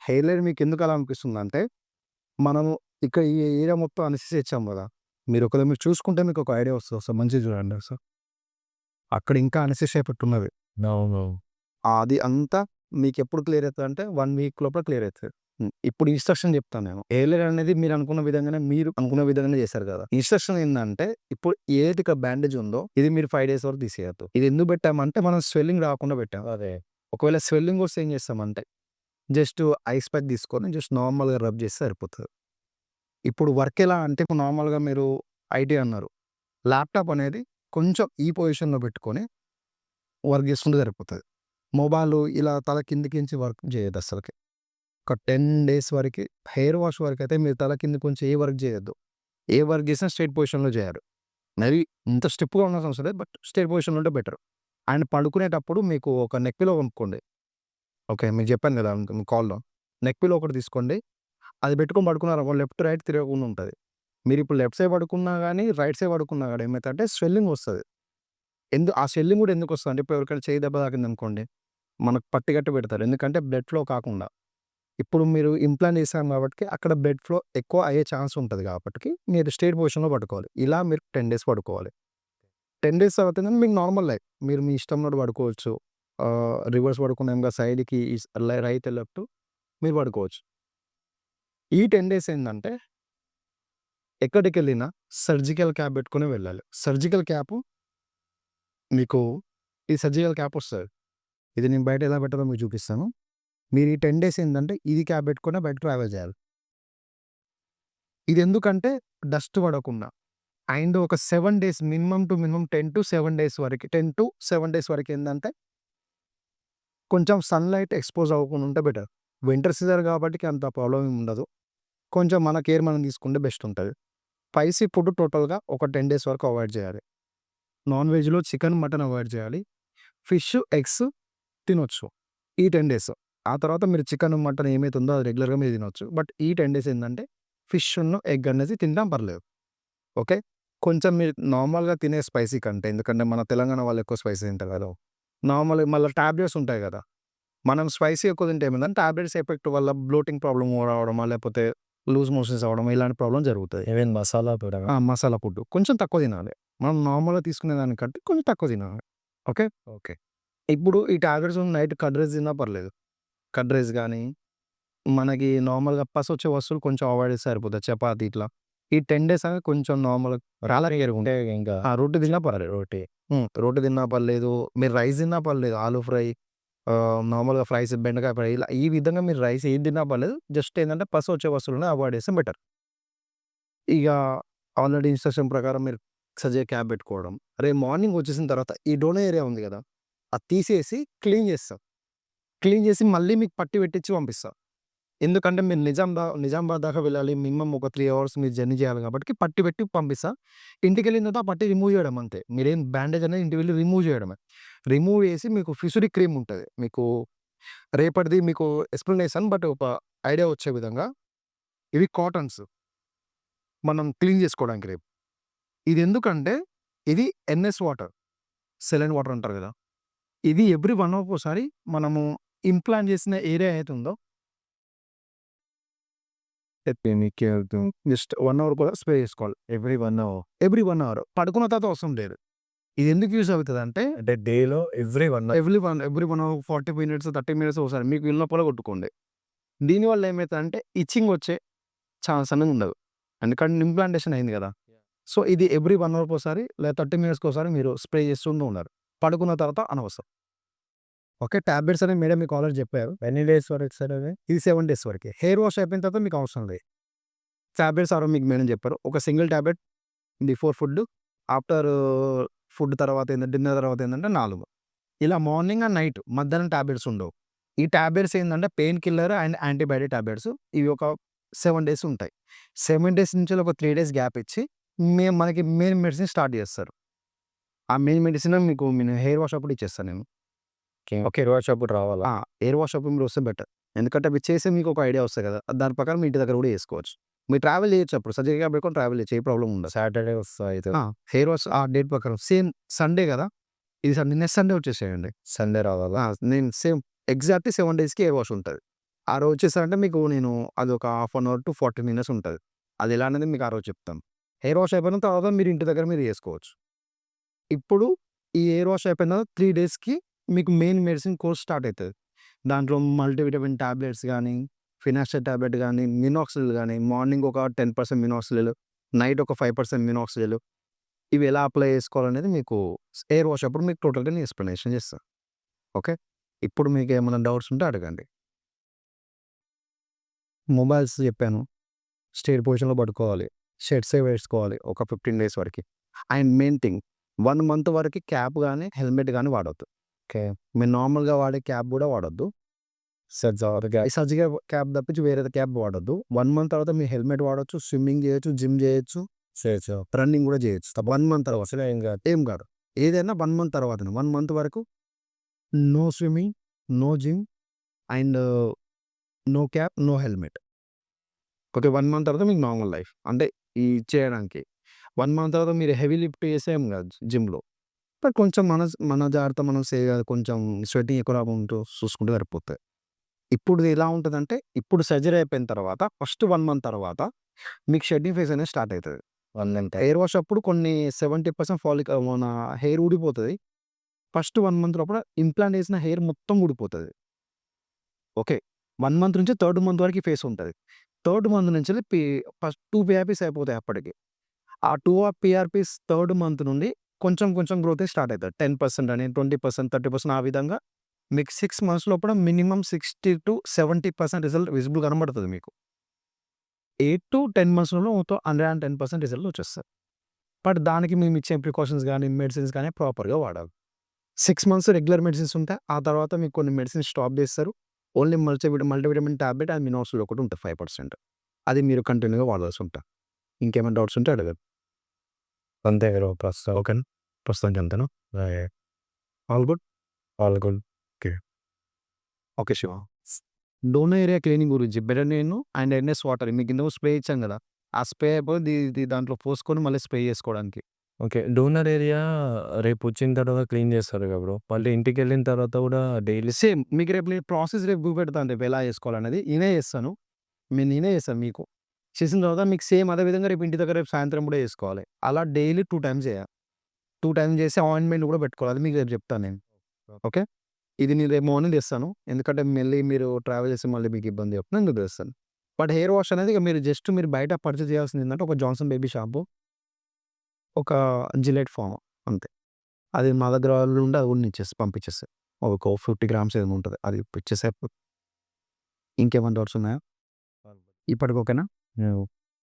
Hair line మీకెందుకు అలా అనిపిస్తుందంటే, మనము ఇక్కడ ఈ ఏరియా మొత్తం అనస్థీసియా ఇచ్చాం గదా! మీరు చూసుకుంటే మీకొక ఐడియా వస్తది. ఒకసారి మంచిగా చూడండి ఒకసారి. అక్కడ ఇంకా అనస్థీసియా పెట్టున్నది. అవును. అది అంతా మీకెప్పుడు క్లియర్ అయితదంటే 1 వీక్ లోపల క్లియర్ అయితది. ఇప్పుడు ఇన్‌స్ట్రక్షన్ చెప్తాను నేను. హెయిర్ లైన్ అనేది మీరు అనుకున్న విధంగానే చేశారు గదా! ఇన్‌స్ట్రక్షన్ ఏందంటే, ఇప్పుడు ఏదైతే ఇక్కడ బ్యాండేజ్ ఉందో, ఇది మీరు 5 డేస్ వరకు తీసేయొద్దు. ఇది ఎందుకు పెట్టామంటే, మనం స్వెల్లింగ్ రాకుండా పెట్టాం. అదే. ఒకవేళ స్వెల్లింగ్ వస్తే ఏం చేస్తామంటే, జస్ట్ ఐస్ ప్యాక్ తీసుకొని జస్ట్ నార్మల్‌గా రబ్ చేస్తే సరిపోతది. ఇప్పుడు వర్క్ ఎలా అంటే, ఇప్పుడు నార్మల్‌గా మీరు ఐటీ అన్నారు. ల్యాప్‌టాప్ అనేది కొంచెం ఈ పొజిషన్‌లో పెట్టుకొని వర్క్ చేసుకుంటే సరిపోతది. మొబైలు ఇలా తల కిందికించి వర్క్ చేయొద్దసలకి. ఒక 10 డేస్ వరకి హెయిర్ వాష్ వరకైతే మీరు తల కిందకుంచి ఏ వర్క్ చేయొద్దు. ఏ వర్క్ చేసినా స్ట్రెయిట్ పొజిషన్‌లో చేయాలి. మరి ఇంత స్టిఫ్‌గా ఉండాల్సిన అవసరం లేదు. బట్ స్ట్రెయిట్ పొజిషన్‌లో ఉంటే బెటర్. అండ్ పడుకునేటప్పుడు మీకు ఒక నెక్ పిల్లో కొనుక్కోండి. ఓకే. మీకు చెప్పాను కదా! కాల్‌లో. నెక్ పిల్లో ఒకటి తీసుకోండి. అది పెట్టుకొని పడుకున్నారనుకో లెఫ్ట్, రైట్ తిరగకుండా ఉంటది. మీరిప్పుడు లెఫ్ట్ సైడ్ పడుకున్నా గాని, రైట్ సైడ్ పడుకున్నా గాని ఏమైతదంటే స్వెల్లింగ్ వస్తది. ఆ స్వెల్లింగ్ కూడా ఎందుకొస్తదంటే ఇప్పుడు ఎవరికైనా చెయ్యి దెబ్బ తాకిందనుకోండి, మనకు పట్టి గట్టి పెడతారు. ఎందుకంటే బ్లడ్ ఫ్లో కాకుండా. ఇప్పుడు మీరు ఇంప్లాంట్ చేసాం కాబట్టి అక్కడ బ్లడ్ ఫ్లో ఎక్కువ అయ్యే ఛాన్స్ ఉంటది కాబట్టికి మీరు స్ట్రెయిట్ పొజిషన్‌లో పడుకోవాలి. ఇలా మీరు 10 డేస్ పడుకోవాలి. 10 డేస్ తర్వాత ఏంటంటే మీకు నార్మల్ లైఫ్. మీరు మీ ఇష్టం ఉన్నట్టు పడుకోవచ్చు. రివర్స్ పడుకున్నాంగా సైడ్‌కి రైట్, లెఫ్ట్ మీరు పడుకోవచ్చు. ఈ 10 డేస్ ఏందంటే ఎక్కడికెళ్ళినా సర్జికల్ క్యాప్ పెట్టుకొనే వెళ్ళాలి. సర్జికల్ క్యాపు మీకు ఈ సర్జికల్ క్యాప్ వస్తది. ఇది నేను బయట ఎలా పెట్టాలో మీకు చూపిస్తాను. మీరు ఈ 10 డేస్ ఏందంటే ఇది క్యాప్ పెట్టుకొనే బయట ట్రావెల్ చేయాలి. ఇదెందుకంటే డస్ట్ పడకుండా. అండ్ ఒక 7 days minimum to minimum 10-7 days వరకి 10-7 డేస్ వరకేందంటే కొంచెం సన్‌లైట్ ఎక్స్‌పోజ్ అవ్వకుండా ఉంటే బెటర్. వింటర్ సీజన్ కాబట్టికి అంత ప్రాబ్లమ్ ఏమి ఉండదు. కొంచెం మన కేర్ మనం తీసుకుంటే బెస్ట్ ఉంటది. స్పైసీ ఫుడ్ టోటల్‌గా ఒక 10 డేస్ వరకు అవాయిడ్ చేయాలి. నాన్ వెజ్‌లో చికెన్, మటన్ అవాయిడ్ చేయాలి. ఫిష్, ఎగ్స్ తినొచ్చు. ఈ 10 డేస్. ఆ తర్వాత మీరు చికెన్, మటన్ ఏమైతే ఉందో అది రెగ్యులర్‌గా మీరు తినొచ్చు. బట్ ఈ 10 డేస్ ఏందంటే ఫిష్‌ను, ఎగ్ అనేది తింటాం పర్లేదు. ఓకే. కొంచెం మీరు నార్మల్‌గా తినే స్పైసీ కంటే ఎందుకంటే మన తెలంగాణ వాళ్ళు ఎక్కువ స్పైసీ తింటారు కదా! నార్మల్‌గా మళ్ళా టాబ్లెట్స్ ఉంటాయి కదా! మనం స్పైసీ ఎక్కువ తింటే ఏమైందంటే టాబ్లెట్స్ ఎఫెక్ట్ వల్ల బ్లోటింగ్ ప్రాబ్లమ్ రావడమా, లేకపోతే లూజ్ మోషన్స్ అవ్వడమా ఇలాంటి ప్రాబ్లమ్ జరుగుతది. ఈవెన్ మసాలా కూడా. మసాలా ఫుడ్ కొంచెం తక్కువ తినాలి. మనం నార్మల్‌గా తీసుకునే దానికంటే కొంచెం తక్కువ తినాలి. ఓకే. ఓకే. ఇప్పుడు ఈ టాబ్లెట్స్ నైట్ కర్డ్ రైస్ తిన్నా పర్లేదు. కర్డ్ రైస్ గాని, మనకి నార్మల్‌గా పసొచ్చే వస్తువులు కొంచెం అవాయిడ్ చేస్తే సరిపోతది. చపాతీ ఇట్లా. ఈ 10 డేస్ అనేది కొంచెం నార్మల్‌గా అంటే ఇంకా రోటీ తిన్నా పర్లేదు. రోటీ. రోటీ తిన్నా పర్లేదు. మీరు రైస్ తిన్నా పర్లేదు. ఆలు ఫ్రై నార్మల్‌గా ఫ్రైస్, బెండకాయ ఫ్రై ఇలా ఈ విధంగా మీరు రైస్ ఏది తిన్నా పర్లేదు. జస్ట్ ఏందంటే పసొచ్చే వస్తువులను అవాయిడ్ చేస్తే బెటర్. ఇగ ఆల్రెడీ ఇన్‌స్ట్రక్షన్ ప్రకారం మీరు సర్జికల్ క్యాప్ పెట్టుకోవడం. రేపు మార్నింగ్ వచ్చేసిన తర్వాత ఈ డోనా ఏరియా ఉంది గదా! అది తీసేసి క్లీన్ చేస్తా. క్లీన్ చేసి మళ్ళీ మీకు పట్టి పెట్టిచ్చి పంపిస్తా. ఎందుకంటే మీరు నిజామాబాద్ దాకా వెళ్ళాలి. మినిమమ్ ఒక 3 అవర్స్ మీరు జర్నీ చేయాలి కాబట్టి పట్టి పెట్టి పంపిస్తా. ఇంటికెళ్ళిన తర్వాత ఆ పట్టి రిమూవ్ చేయడం అంతే. మీరేం బ్యాండేజ్ అనేది ఇంటికి వెళ్లి రిమూవ్ చేయడమే. రిమూవ్ చేసి మీకు ఫిషరీ క్రీమ్ ఉంటది. మీకు రేపటిది మీకు ఎక్స్‌ప్లనేషన్ బట్ ఒక ఐడియా వచ్చే విధంగా ఇవి కాటన్స్ మనం క్లీన్ చేసుకోవడానికి రేపు. ఇదెందుకంటే ఇది ఎన్ఎస్ వాటర్. సెలైన్ వాటర్ అంటారు గదా! ఇది ఎవ్రీ 1 అవర్‌కోసారి మనము ఇంప్లాంట్ చేసిన ఏరియా ఏదైతే ఉందో జస్ట్ 1 అవర్ కూడా స్ప్రే చేసుకోవాలి. Every 1 hour. Every 1 hour. పడుకున్న తర్వాత అవసరం లేదు. ఇది ఎందుకు యూజ్ అవుతదంటే అంటే డేలో every 1 hour. Every 1 hour 40 minutes, 30 minutes ఒకసారి మీకు వీలు లోపల కొట్టుకోండి. దీనివల్ల ఏమైతదంటే ఇచ్చింగ్ వచ్చే ఛాన్స్ అనేది ఉండదు. ఎందుకంటే ఇంప్లాంటేషన్ అయింది గదా! సో, ఇది ఎవ్రీ 1 అవర్‌కోసారి లేదా 30 మినిట్స్‌కోసారి మీరు స్ప్రే చేస్తుంటూ ఉండాలి. పడుకున్న తర్వాత అనవసరం. ఓకే. టాబ్లెట్స్ అనేవి మేడం మీకు ఆల్రెడీ చెప్పారు. ఎన్ని డేస్ వరకు సార్ అది? ఇది 7 డేస్ వరకే. హెయిర్ వాష్ అయిపోయిన తర్వాత మీకు అవసరం లేదు. టాబ్లెట్స్ ఆల్రెడీ మీకు మేడం చెప్పారు. ఒక single tablet before food, after food తర్వాత డిన్నర్ తర్వాత ఏందంటే 4. ఇలా మార్నింగ్ అండ్ నైట్ మధ్యాహ్నం టాబ్లెట్స్ ఉండవు. ఈ టాబ్లెట్స్ ఏందంటే pain killer and antibiotic tablets. ఇవి ఒక 7 డేస్ ఉంటాయి. 7 డేస్ నుంచి ఒక 3 డేస్ గ్యాప్ ఇచ్చి మనకి మెయిన్ మెడిసిన్ స్టార్ట్ చేస్తారు. ఆ మెయిన్ మెడిసిన్ మీకు నేను హెయిర్ వాష్ అప్పుడు ఇచ్చేస్తాను నేను. ఓకే. రివర్స్ అప్పుడు రావాలా? హెయిర్ వాష్ అప్పుడు మీరు వస్తే బెటర్. ఎందుకంటే అవి చేసి మీకు ఒక ఐడియా వస్తాయి కదా! దాని ప్రకారం మీ ఇంటి దగ్గర కూడా చేసుకోవచ్చు. మీరు ట్రావెల్ చేయొచ్చు అప్పుడు సర్జికల్ క్యాప్ పెట్టుకొని ట్రావెల్ చేయొచ్చు. ఏ ప్రాబ్లమ్ ఉండదు. సాటర్‌డే వస్తా అయితే. హెయిర్ వాష్ ఆ డేట్ ప్రకారం సేమ్ సండే గదా! ఇది నెక్స్ట్ సండే వచ్చేసేయండి. సండే రావాలా? నేను సేమ్ ఎగ్జాక్ట్‌లీ 7 డేస్‌కి హెయిర్ వాష్ ఉంటది. ఆ రోజు చేశారంటే మీకు నేను అదొక half an hour to 40 minutes ఉంటది. అది ఎలా అనేది మీకు ఆ రోజు చెప్తాను. హెయిర్ వాష్ అయిపోయిన తర్వాత మీరు ఇంటి దగ్గర మీరు చేసుకోవచ్చు. ఇప్పుడు ఈ హెయిర్ వాష్ అయిపోయిన తర్వాత 3 డేస్‌కి మీకు మెయిన్ మెడిసిన్ కోర్స్ స్టార్ట్ అయితది. దాంట్లో మల్టీవిటమిన్ టాబ్లెట్స్ గానీ, ఫినాక్సల్ టాబ్లెట్ గానీ, మినాక్సిడిల్ గానీ, మార్నింగ్ ఒక 10% మినాక్సిడిల్, నైట్ ఒక 5% మినాక్సిడిల్ ఇవి ఎలా అప్లై చేసుకోవాలనేది మీకు హెయిర్ వాష్ అప్పుడు మీకు టోటల్‌గా నేను ఎక్స్‌ప్లనేషన్ చేస్తా. ఓకే. ఇప్పుడు మీకేమైనా డౌట్స్ ఉంటే అడగండి. మొబైల్స్ చెప్పాను. స్టేట్ పొజిషన్‌లో పడుకోవాలి. షర్ట్సే వేసుకోవాలి ఒక 15 డేస్ వరకి. అండ్ మెయిన్ థింగ్ 1 మంత్ వరకి క్యాప్ గానీ, హెల్మెట్ గానీ వాడొద్దు. ఓకే. మీరు నార్మల్‌గా వాడే క్యాప్ గూడా వాడొద్దు. ఈ సర్జికల్ క్యాప్ తప్పించి వేరే క్యాప్ వాడొద్దు. 1 మంత్ తర్వాత మీరు హెల్మెట్ వాడొచ్చు, స్విమ్మింగ్ చేయొచ్చు, జిమ్ చేయొచ్చు, చేయొచ్చు. రన్నింగ్ గూడా చేయొచ్చు. 1 మంత్ తర్వాత అసలు ఏం కాదు. ఏం కాదు. ఏదైనా 1 మంత్ తర్వాతనే. 1 మంత్ వరకు no swimming, no gym and no cap, no helmet. Okay. 1 month తర్వాత మీకు నార్మల్ లైఫ్. అంటే ఈ చేయడానికి. 1 మంత్ తర్వాత మీరు హెవీ లిఫ్ట్ చేస్తే ఏం కాదు జిమ్‌లో. బట్ కొంచెం మన జాగ్రత్త మనం కొంచెం స్వెటింగ్ ఎక్కువ రాకుంటూ చూసుకుంటే సరిపోతది. ఇప్పుడు ఎలా ఉంటదంటే, ఇప్పుడు సర్జరీ అయిపోయిన తర్వాత ఫస్ట్ 1 మంత్ తర్వాత మీకు షెడ్డింగ్ ఫేజ్ అనేది స్టార్ట్ అయితది. 1 మంత్. హెయిర్ వాష్ అప్పుడు కొన్ని 70% మన హెయిర్ ఊడిపోతది. ఫస్ట్ 1 మంత్ లోపల ఇంప్లాంట్ ఏసిన హెయిర్ మొత్తం ఊడిపోతది. ఓకే. 1 మంత్ నుంచి థర్డ్ మంత్ వరకు ఈ ఫేస్ ఉంటది. థర్డ్ మంత్ నుంచెల్లి ఫస్ట్ 2 పీఆర్‌పీస్ అయిపోతాయి అప్పటికి. ఆ 2 పీఆర్‌పీస్ థర్డ్ మంత్ నుండి కొంచెం కొంచెం గ్రోతే స్టార్ట్ అయితది. 10% అని, 20%, 30% ఆ విధంగా మీకు 6 మంత్స్ లోపల మినిమమ్ 60-70% రిజల్ట్ విజిబుల్ కనబడతది మీకు. 8-10 మంత్స్‌లో మొత్తం 110% రిజల్ట్ వచ్చేస్తది. బట్ దానికి మేము ఇచ్చే ప్రికాషన్స్ గానీ, మెడిసిన్స్ గానీ ప్రాపర్‌గా వాడాలి. 6 మంత్స్ రెగ్యులర్ మెడిసిన్స్ ఉంటాయి. ఆ తర్వాత మీకు కొన్ని మెడిసిన్స్ స్టాప్ చేస్తారు. Only multivitamin tablet and minoxidil ఒకటి ఉంటది 5%. అది మీరు కంటిన్యూ‌గా వాడాల్సి ఉంటది. ఇంకేమైనా డౌట్స్ ఉంటే అడగండి. అంతే బ్రో ప్రస్తుతం. ఓకేనా? ప్రస్తుతానికి అంతేనా? Yeah! All good? All good. Okay. Shiva. Donor area cleaning గురించి బెటడీన్ అండ్ ఎన్ఎస్ వాటర్ మీకు ఇంతకు స్ప్రే ఇచ్చాం కదా! ఆ స్ప్రే అయిపోయి ఇది దాంట్లో పోసుకొని మళ్ళీ స్ప్రే చేసుకోవడానికి. ఓకే. డోనర్ ఏరియా రేపొచ్చిన తర్వాత క్లీన్ చేస్తారు కదా బ్రో! మళ్ళీ ఇంటికెళ్ళిన తర్వాత కూడా డైలీ సేమ్ మీకు రేపు నేను ప్రాసెస్ రేపు చూపెడతాను రేపు ఎలా చేసుకోవాలనేది. నేనే చేస్తాను. నేనే చేస్తాను మీకు. చేసిన తర్వాత మీకు సేమ్ అదే విధంగా రేపు ఇంటి దగ్గర రేపు సాయంత్రం కూడా చేసుకోవాలి. అలా డైలీ 2 టైమ్స్ చేయాలి. 2 టైమ్స్ చేసి ఆయింట్‌మెంట్ కూడా పెట్టుకోవాలి. అది మీకు రేపు చెప్తాను నేను. ఓకే. ఇది నేను రేపు మార్నింగ్ తెస్తాను. ఎందుకంటే మళ్ళీ మీరు ట్రావెల్ చేసి మళ్ళీ మీకు ఇబ్బంది అవుతుంది. అందుకు తెస్తాను. బట్ హెయిర్ వాష్ అనేది ఇక మీరు బయట పర్చేజ్ చేయాల్సింది ఏంటంటే ఒక జాన్సన్ బేబీ షాంపూ, ఒక జిలెట్ ఫార్మ్ అంతే. అది మా దగ్గర వాళ్ళు ఉంటే అది కూడా పంపించేస్తాను. ఒక 50 గ్రామ్స్ ఏమో ఉంటది. అది ఇచ్చేస్తే ఇంకేమైనా డౌట్స్ ఉన్నాయా? ఇప్పటికి ఓకేనా? యాహ్!